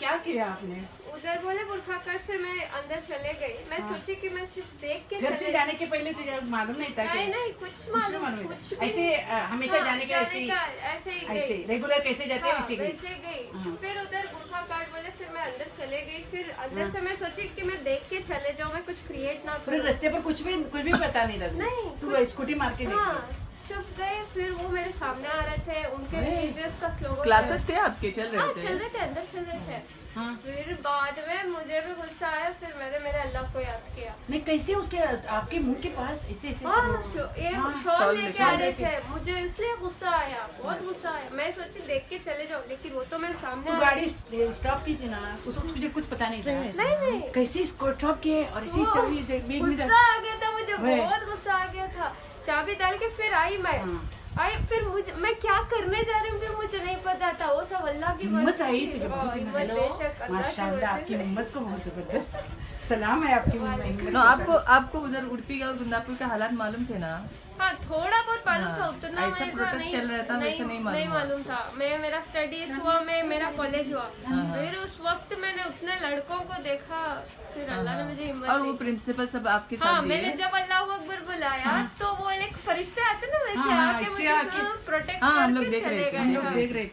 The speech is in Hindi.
क्या किया आपने? उधर बोले बुरखा कर, फिर मैं अंदर चले गई। मैं सोची कि मैं सिर्फ देख के घर से चले जाने के पहले तुझे मालूम नहीं था कि नहीं कुछ मालूम नहीं कुछ था। भी ऐसे हमेशा जाने के ऐसे ऐसे ही ऐसे गई। रेगुलर कैसे जाते हैं हाँ, वैसे गई। वैसे गई। हाँ। फिर उधर बुरखा काट बोले, फिर मैं अंदर चले गई। फिर अंदर से मैं सोची कि मैं देख के चले जाऊँ, मैं कुछ क्रिएट ना पूरे करूँ। रास्ते पर कुछ भी पता नहीं था। नहीं, तू स्कूटी मार के हाँ, निकली। चुप गए। फिर वो मेरे सामने आ रहे थे, उनके रिलीजियस का स्लोगन क्लासेस थे आपके चल हाँ रहे चल थे? रहे थे, अंदर चल रहे थे। हाँ। फिर बाद में मुझे भी गुस्सा आया, फिर मैंने मेरे अल्लाह को याद किया। नहीं कैसे उसके आपके मुंह के पास ऐसे ऐसे हाँ, ये हाँ, शॉल लेके आ रहे लेके। थे, मुझे इसलिए गुस्सा आया, बहुत गुस्सा आया। मैं सोची देख के चले जाओ, लेकिन वो तो मेरे सामने तू आ गाड़ी स्टॉप की थी ना, उसको तुझे कुछ पता नहीं था। नहीं कैसे स्टॉप किए और ऐसे वो चली एक मिनट। गुस्सा आ गया था मुझे, वही। बहुत गुस्सा आ गया था। चाबी डाल के फिर आई मैं। हाँ। आई फिर मैं क्या करने जा रही हूँ फिर मुझे नहीं पता था। वो सब अल्लाह की हिम्मत आई थी। तुझे बहुत हिम्मत हेलो बेशक अल्लाह की माशाल्लाह, वजह आपकी से। हिम्मत को बहुत जबरदस्त सलाम है आपकी हिम्मत तो को। आपको उधर उडुपी और गुंदापुर के हालात मालूम थे ना? हाँ, थोड़ा बहुत मालूम था, हाँ, उतना ऐसा वैसा protest नहीं चल रहा था, वैसा नहीं मालूम नहीं हुआ। मालूम था। मैं मेरा स्टडीज हुआ, मैं मेरा कॉलेज हुआ। फिर उस वक्त मैंने उतने लड़कों को देखा, फिर अल्लाह ने मुझे हिम्मत और वो दी। प्रिंसिपल सब आपके हाँ, साथ मैंने दिए? जब अल्लाह अकबर बुलाया तो वो एक फरिश्ते आते ना वैसे हाँ, आके ऐसे मुझे आके- प्रोटेक्ट हाँ, हम लोग करके देख रहे चले थे, गए। हम लोग हाँ। देख रहे थे।